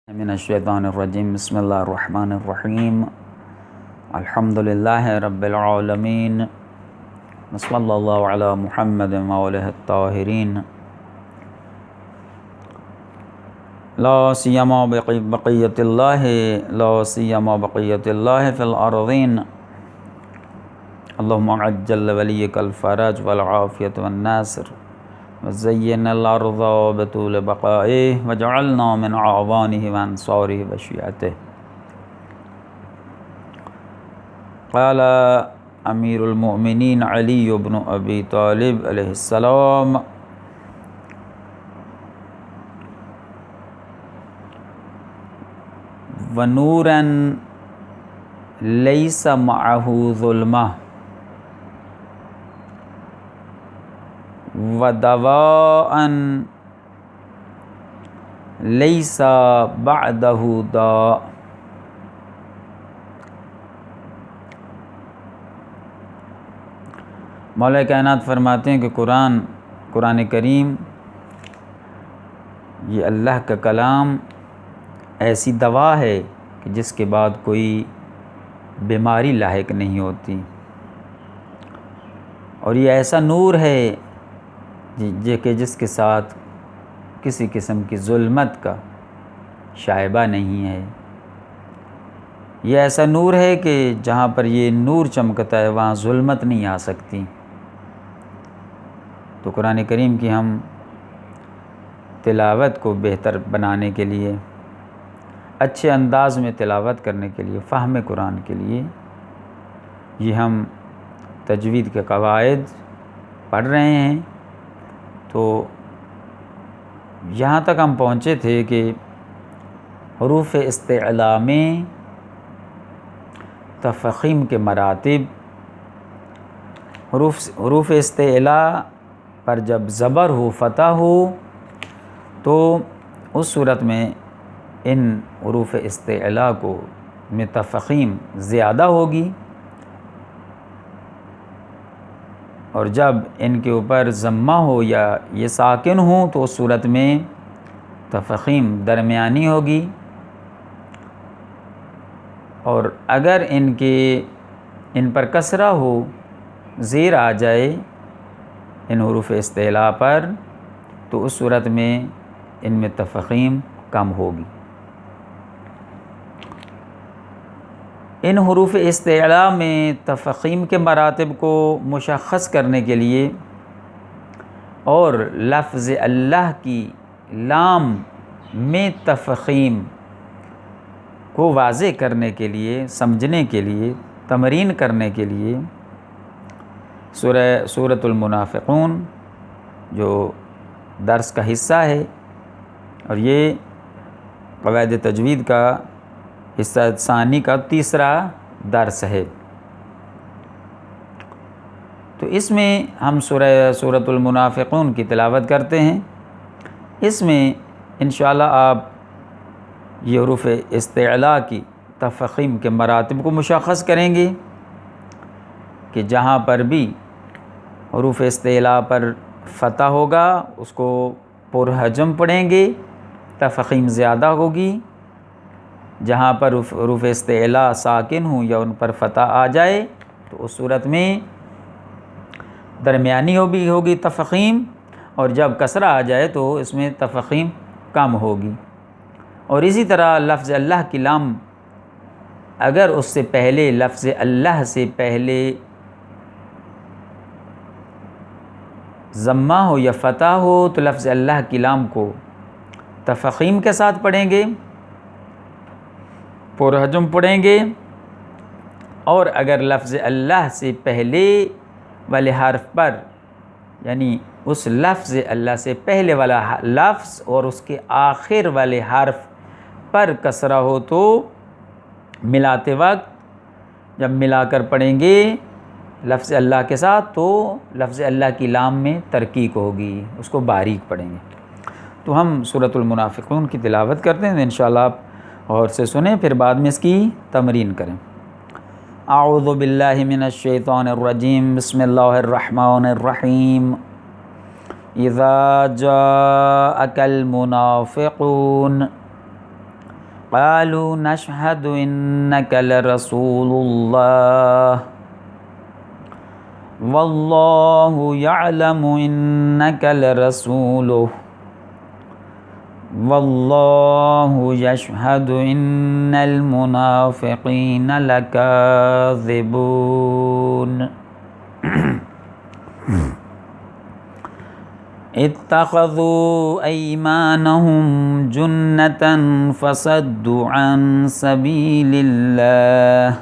من الشیطان الرجیم بسم اللہ الرحمن الرحیم الحمدللہ رب العالمین صلی اللہ علی محمد وآلہ الطاہرین لا سیما بقیت اللہ فی الارضین اللہم عجل ولیک الفرج والعافیت والناصر وزین الارض بطول بقائه وجعلنا من اعوانه وانصاره وشیعته. قال امیر المؤمنین علی بن ابی طالب علیہ السلام ونورا لیس معه ظلمہ ودواء لیس بعدہ داء. مولا کائنات فرماتے ہیں کہ قرآن کریم یہ اللہ کا کلام ایسی دوا ہے کہ جس کے بعد کوئی بیماری لاحق نہیں ہوتی، اور یہ ایسا نور ہے کہ جس کے ساتھ کسی قسم کی ظلمت کا شائبہ نہیں ہے. یہ ایسا نور ہے کہ جہاں پر یہ نور چمکتا ہے وہاں ظلمت نہیں آ سکتی. تو قرآن کریم کی ہم تلاوت کو بہتر بنانے کے لیے، اچھے انداز میں تلاوت کرنے کے لیے، فہم قرآن کے لیے یہ ہم تجوید کے قواعد پڑھ رہے ہیں. تو یہاں تک ہم پہنچے تھے کہ حروف استعلاء میں تفخیم کے مراتب، حروف استعلاء پر جب زبر ہو، فتح ہو، تو اس صورت میں ان حروف استعلاء کو میں تفخیم زیادہ ہوگی، اور جب ان کے اوپر ضمہ ہو یا یہ ساکن ہوں تو اس صورت میں تفخیم درمیانی ہوگی. اور اگر ان پر کسرہ ہو، زیر آ جائے ان حروف استعلاء پر، تو اس صورت میں ان میں تفخیم کم ہوگی. ان حروف استعلاء میں تفخیم کے مراتب کو مشخص کرنے کے لیے اور لفظ اللہ کی لام میں تفخیم کو واضح کرنے کے لیے، سمجھنے کے لیے، تمرین کرنے کے لیے سورۃ المنافقون جو درس کا حصہ ہے، اور یہ قواعد تجوید کا حصہ ثانی کا تیسرا درس ہے. تو اس میں ہم سورۃ المنافقون کی تلاوت کرتے ہیں. اس میں انشاءاللہ آپ یہ حروف استعلاء کی تفخیم کے مراتب کو مشخص کریں گے کہ جہاں پر بھی حروف استعلاء پر فتح ہوگا اس کو پرحجم پڑھیں گے، تفخیم زیادہ ہوگی. جہاں پر حروف استعلاء ساکن ہوں یا ان پر فتح آ جائے تو اس صورت میں درمیانی ہوگی تفخیم، اور جب کسرہ آ جائے تو اس میں تفخیم کم ہوگی. اور اسی طرح لفظ اللہ کی لام اگر اس سے پہلے لفظ اللہ سے پہلے ضمہ ہو یا فتح ہو تو لفظ اللہ کی لام کو تفخیم کے ساتھ پڑھیں گے، پرحجم پڑھیں گے. اور اگر لفظ اللہ سے پہلے والے حرف پر، یعنی اس لفظ اللہ سے پہلے والا لفظ اور اس کے آخر والے حرف پر کسرہ ہو تو ملاتے وقت جب ملا کر پڑھیں گے لفظ اللہ کے ساتھ تو لفظ اللہ کی لام میں ترقیق ہوگی، اس کو باریک پڑھیں گے. تو ہم سورۃ المنافقون کی تلاوت کرتے ہیں، انشاءاللہ آپ اور سے سنیں، پھر بعد میں اس کی تمرین کریں. اعوذ باللہ من الشیطان الرجیم بسم اللہ الرحمن الرحیم. اذا جاءك المنافقون قالوا نشهد إنك لرسول الله والله يعلم إنك لرسوله والله يشهد إن المنافقين لكاذبون اتخذوا أيمانهم جنة فصدوا عن سبيل الله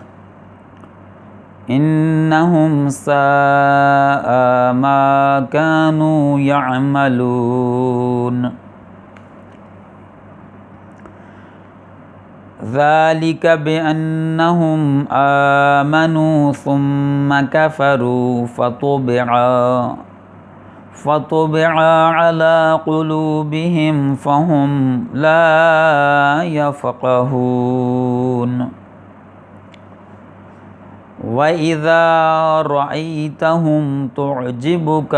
إنهم ساء ما كانوا يعملون ذلك بأنهم آمنوا ثم كفروا فطبع على قلوبهم فهم لا يفقهون وإذا رأيتهم تعجبك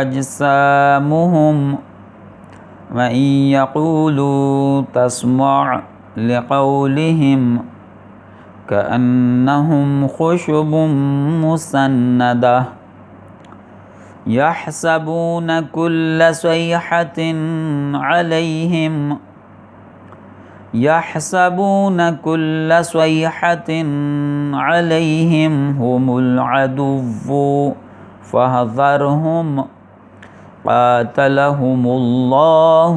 أجسامهم وإن يقولوا تسمع لقولهم كأنهم خشب مسندة يحسبون كل صيحة عليهم هم العدو فاحذرهم قاتلهم الله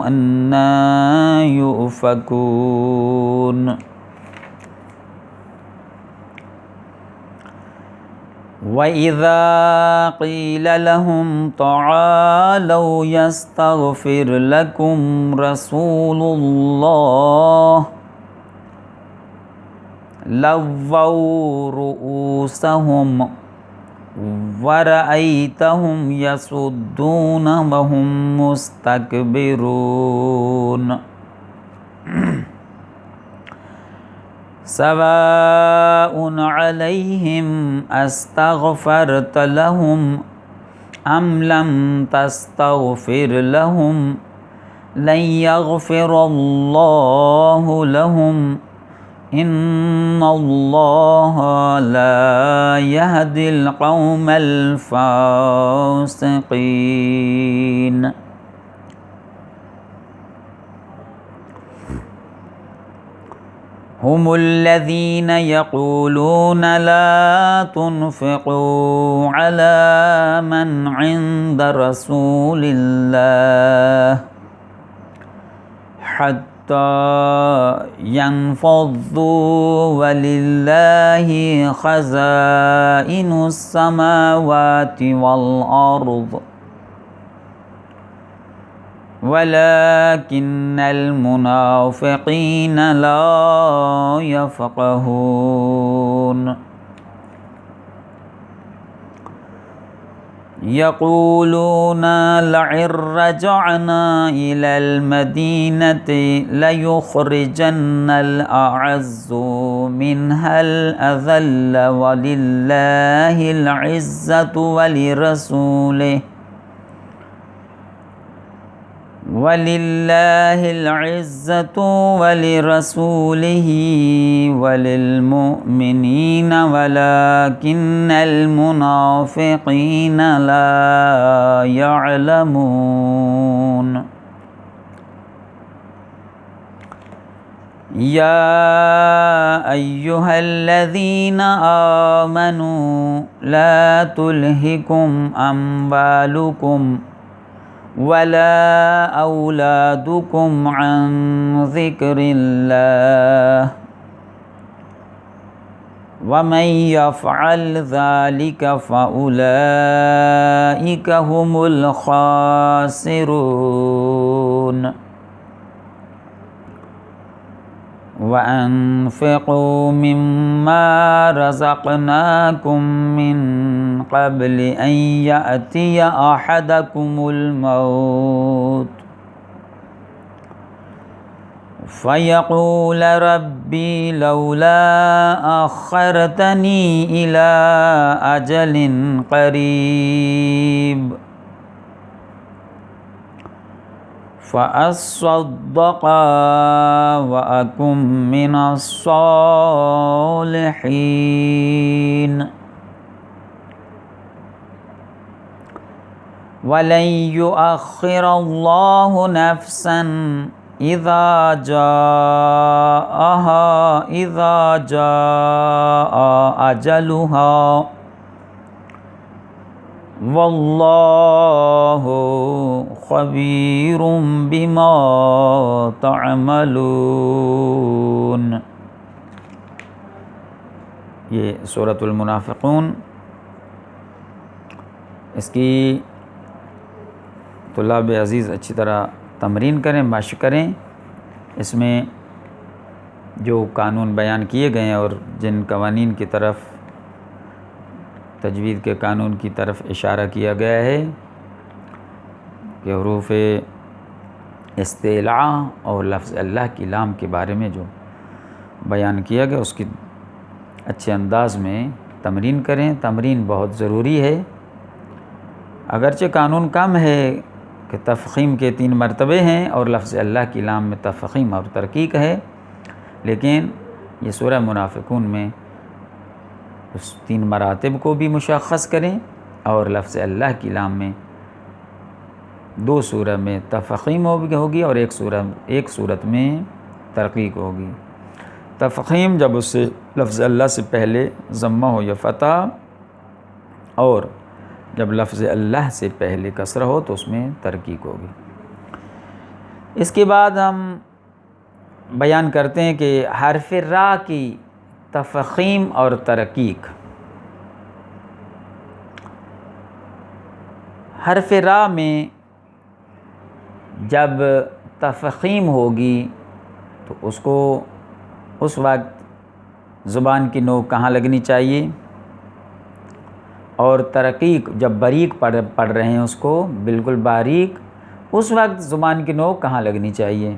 أنى يؤفكون وَإِذَا قِيلَ لَهُمْ تَعَالَوْا يَسْتَغْفِرْ لَكُمْ رَسُولُ اللَّهِ لَوَّوْا رُءُوسَهُمْ وَرَأَيْتَهُمْ يَصُدُّونَ وَهُمْ مُسْتَكْبِرُونَ سواء عليهم استغفرت لهم أم لم تستغفر لهم لن يغفر الله لهم إن الله لا يهدي القوم الفاسقين هم الذين يقولون لا تنفقوا على من عند رسول الله حتى ينفضوا ولله خزائن السماوات والأرض ولكن المنافقين لا يفقهون يقولون لئن رجعنا إلى المدينة ليخرجن الأعز منها الأذل ولله العزة ولرسوله وللمؤمنين ولكن المنافقين لا يعلمون يا أيها الذين آمنوا لا تلهكم أموالكم ولا أولادكم عن ذكر الله ومن يفعل ذلك فأولئك هم الخاسرون وأنفقوا مما رزقناكم من قبل أن يأتي أحدكم الموت فيقول ربي لولا أخرتني إلى أجل قريب فأصدق وأكن من الصالحين ولن يؤخر الله نفسا إذا جاء أجلها واللہ خبیر بما تعملون۔ یہ سورۃ المنافقون، اس کی طلاب عزیز اچھی طرح تمرین کریں، مشق کریں۔ اس میں جو قانون بیان کیے گئے ہیں اور جن قوانین کی طرف، تجوید کے قانون کی طرف اشارہ کیا گیا ہے کہ حروف استعلاء اور لفظ اللہ کی لام کے بارے میں جو بیان کیا گیا، اس کی اچھے انداز میں تمرین کریں۔ تمرین بہت ضروری ہے۔ اگرچہ قانون کم ہے کہ تفخیم کے 3 مرتبے ہیں اور لفظ اللہ کی لام میں تفخیم اور ترقیق ہے، لیکن یہ سورہ منافقون میں اس 3 مراتب کو بھی مشخص کریں، اور لفظ اللہ کی لام میں 2 سورہ میں تفخیم ہوگی اور ایک صورت میں ترقیق ہوگی۔ تفخیم جب اس سے لفظ اللہ سے پہلے ضمہ ہو یا فتح، اور جب لفظ اللہ سے پہلے کسرہ ہو تو اس میں ترقیق ہوگی۔ اس کے بعد ہم بیان کرتے ہیں کہ حرف را کی تفخیم اور ترقیق۔ حرف را میں جب تفخیم ہوگی تو اس کو اس وقت زبان کی نوک کہاں لگنی چاہیے، اور ترقیق جب باریک پڑھ رہے ہیں اس کو بالکل باریک، اس وقت زبان کی نوک کہاں لگنی چاہیے،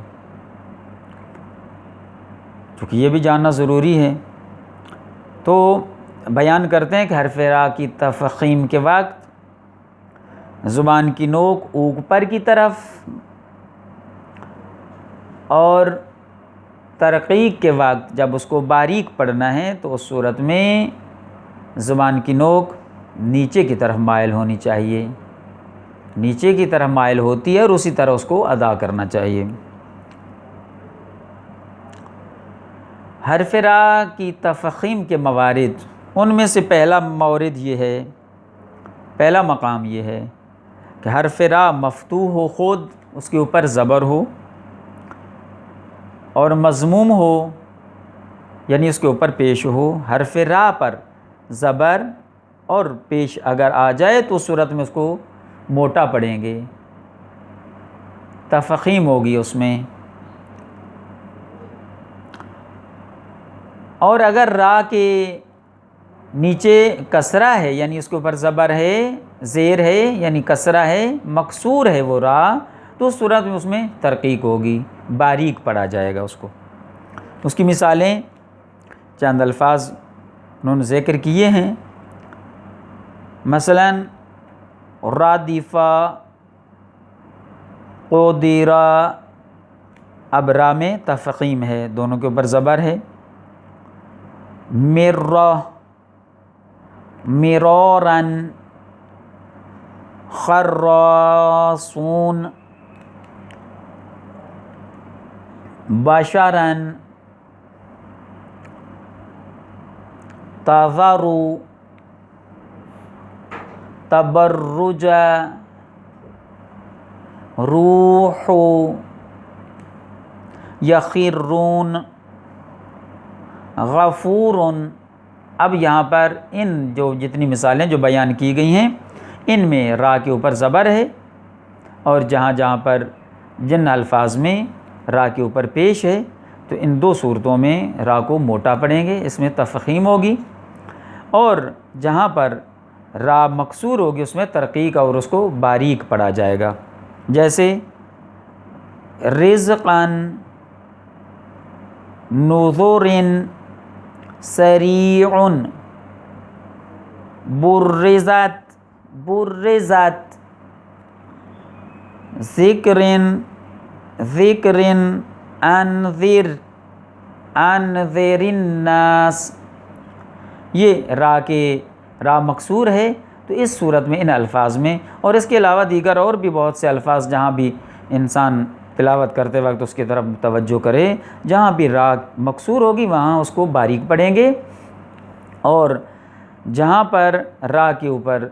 کیونکہ یہ بھی جاننا ضروری ہے۔ تو بیان کرتے ہیں کہ حرف را کی تفخیم کے وقت زبان کی نوک اوپر کی طرف، اور ترقیق کے وقت جب اس کو باریک پڑھنا ہے تو اس صورت میں زبان کی نوک نیچے کی طرف مائل ہونی چاہیے، نیچے کی طرف مائل ہوتی ہے اور اسی طرح اس کو ادا کرنا چاہیے۔ حرف را کی تفخیم کے موارد، ان میں سے پہلا مورد یہ ہے، پہلا مقام یہ ہے کہ حرف را مفتوح ہو، خود اس کے اوپر زبر ہو، اور مضموم ہو یعنی اس کے اوپر پیش ہو۔ حرف را پر زبر اور پیش اگر آ جائے تو اس صورت میں اس کو موٹا پڑھیں گے، تفخیم ہوگی اس میں۔ اور اگر را کے نیچے کسرہ ہے یعنی اس کے اوپر زبر ہے، زیر ہے یعنی کسرہ ہے، مکسور ہے وہ را، تو اس صورت میں اس میں ترقیق ہوگی، باریک پڑھا جائے گا اس کو۔ اس کی مثالیں چند الفاظ انہوں نے ذکر کیے ہیں، مثلا رادفہ، قدیرہ، اب را میں تفخیم ہے، دونوں کے اوپر زبر ہے۔ مرہ، مرورن، خراصون، بشرن، تذرو، تبرج، روح، یخرون، غفور۔ اب یہاں پر ان جو جتنی مثالیں جو بیان کی گئی ہیں، ان میں را کے اوپر زبر ہے، اور جہاں جہاں پر جن الفاظ میں را کے اوپر پیش ہے تو ان 2 صورتوں میں را کو موٹا پڑھیں گے، اس میں تفخیم ہوگی، اور جہاں پر را مکسور ہوگی اس میں ترقیق اور اس کو باریک پڑھا جائے گا، جیسے رزقاً، نذرن، سریعن، برزت، برزت، ذکرن، ذکرن، انذر، انذر الناس، یہ را مکسور ہے، تو اس صورت میں ان الفاظ میں، اور اس کے علاوہ دیگر اور بھی بہت سے الفاظ جہاں بھی انسان تلاوت کرتے وقت اس کی طرف توجہ کرے، جہاں بھی را مکسور ہوگی وہاں اس کو باریک پڑھیں گے، اور جہاں پر را کے اوپر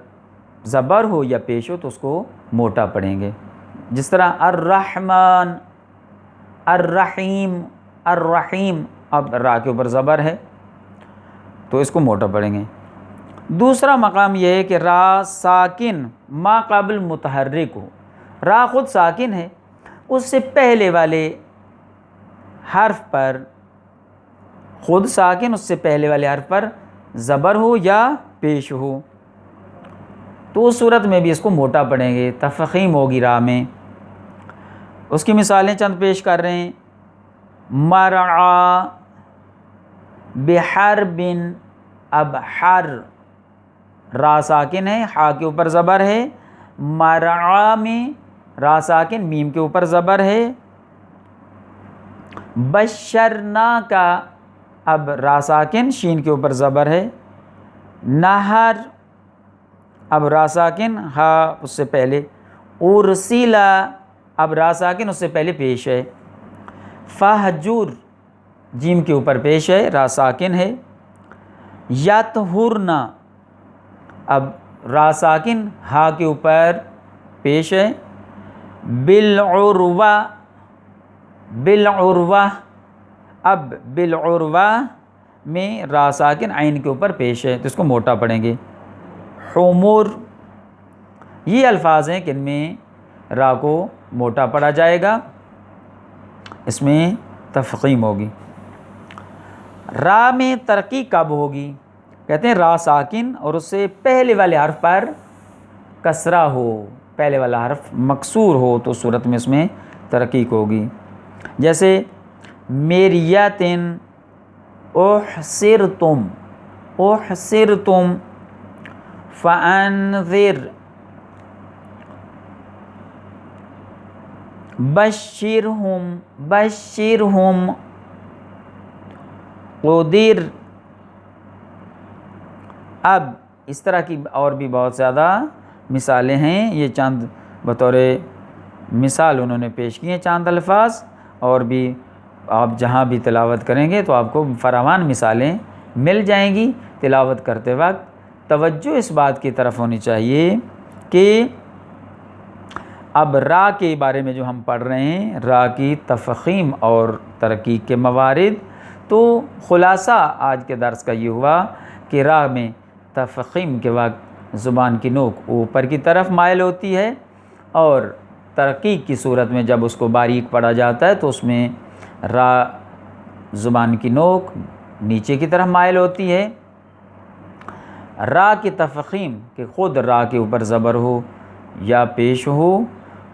زبر ہو یا پیش ہو تو اس کو موٹا پڑھیں گے، جس طرح الرحمن، الرحیم، الرحیم، اب را کے اوپر زبر ہے تو اس کو موٹا پڑھیں گے۔ دوسرا مقام یہ ہے کہ را ساکن ما قبل متحرک ہو، را خود ساکن ہے، اس سے پہلے والے حرف پر، خود ساکن اس سے پہلے والے حرف پر زبر ہو یا پیش ہو، تو اس صورت میں بھی اس کو موٹا پڑھیں گے، تفخیم ہوگی را میں۔ اس کی مثالیں چند پیش کر رہے ہیں، مرعا بحرب، اب حر را ساکن ہے، حا کے اوپر زبر ہے، مرعا میں را ساکن میم کے اوپر زبر ہے، بشرنا کا اب را ساکن شین کے اوپر زبر ہے، نہر اب را ساکن ہا اس سے پہلے، ارسلا اب را ساکن اس سے پہلے پیش ہے، فہجر جیم کے اوپر پیش ہے، را ساکن ہے، یطہرنا اب را ساکن ہا کے اوپر پیش ہے، بالعروہ، بالعروہ اب بالعروہ میں را ساکن عین کے اوپر پیش ہے تو اس کو موٹا پڑھیں گے، حمر، یہ الفاظ ہیں کہ ان میں را کو موٹا پڑھا جائے گا، اس میں تفخیم ہوگی۔ را میں ترقی کب ہوگی؟ کہتے ہیں را ساکن اور اس سے پہلے والے حرف پر کسرہ ہو، پہلے والا حرف مکسور ہو تو صورت میں اس میں ترقیق ہوگی، جیسے میریتن، احصرتم، احصرتم، فانذر، بشرہم، بشرہم، قدر، اب اس طرح کی اور بھی بہت زیادہ مثالیں ہیں، یہ چند بطور مثال انہوں نے پیش کی ہیں چاند الفاظ، اور بھی آپ جہاں بھی تلاوت کریں گے تو آپ کو فراوان مثالیں مل جائیں گی۔ تلاوت کرتے وقت توجہ اس بات کی طرف ہونی چاہیے کہ اب را کے بارے میں جو ہم پڑھ رہے ہیں، را کی تفخیم اور ترقیق کے موارد، تو خلاصہ آج کے درس کا یہ ہوا کہ را میں تفخیم کے وقت زبان کی نوک اوپر کی طرف مائل ہوتی ہے، اور ترقیق کی صورت میں جب اس کو باریک پڑھا جاتا ہے تو اس میں را زبان کی نوک نیچے کی طرف مائل ہوتی ہے۔ را کی تفخیم کہ خود را کے اوپر زبر ہو یا پیش ہو،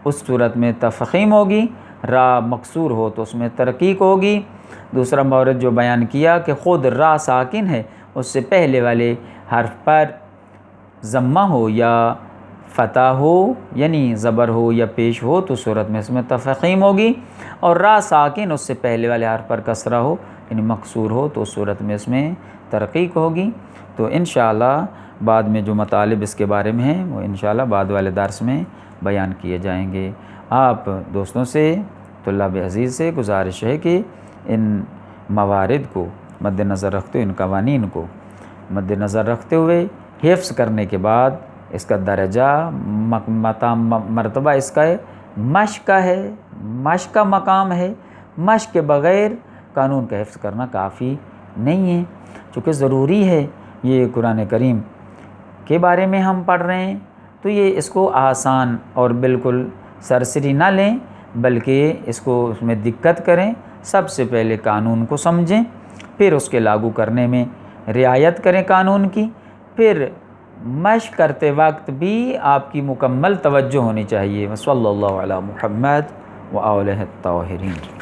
اس صورت میں تفخیم ہوگی، را مکسور ہو تو اس میں ترقیق ہوگی۔ دوسرا مورد جو بیان کیا کہ خود را ساکن ہے، اس سے پہلے والے حرف پر ضمہ ہو یا فتح ہو، یعنی زبر ہو یا پیش ہو تو صورت میں اس میں تفخیم ہوگی، اور را ساکن اس سے پہلے والے حرف پر کسرہ ہو یعنی مکسور ہو تو صورت میں اس میں ترقیق ہوگی۔ تو انشاءاللہ بعد میں جو مطالب اس کے بارے میں ہیں وہ انشاءاللہ بعد والے درس میں بیان کیے جائیں گے۔ آپ دوستوں سے، طلاب عزیز سے گزارش ہے کہ ان موارد کو مد نظر رکھتے ہوئے، ان قوانین کو مد نظر رکھتے ہوئے حفظ کرنے کے بعد اس کا درجہ مقام مرتبہ اس کا ہے مشق کا ہے، مشق کا مقام ہے، مشق کے بغیر قانون کا حفظ کرنا کافی نہیں ہے، چونکہ ضروری ہے۔ یہ قرآن کریم کے بارے میں ہم پڑھ رہے ہیں تو یہ اس کو آسان اور بالکل سرسری نہ لیں، بلکہ اس کو اس میں دقت کریں، سب سے پہلے قانون کو سمجھیں، پھر اس کے لاگو کرنے میں رعایت کریں قانون کی، پھر مشق کرتے وقت بھی آپ کی مکمل توجہ ہونی چاہیے۔ وصلی اللہ علی محمد وآلہ الطاہرین۔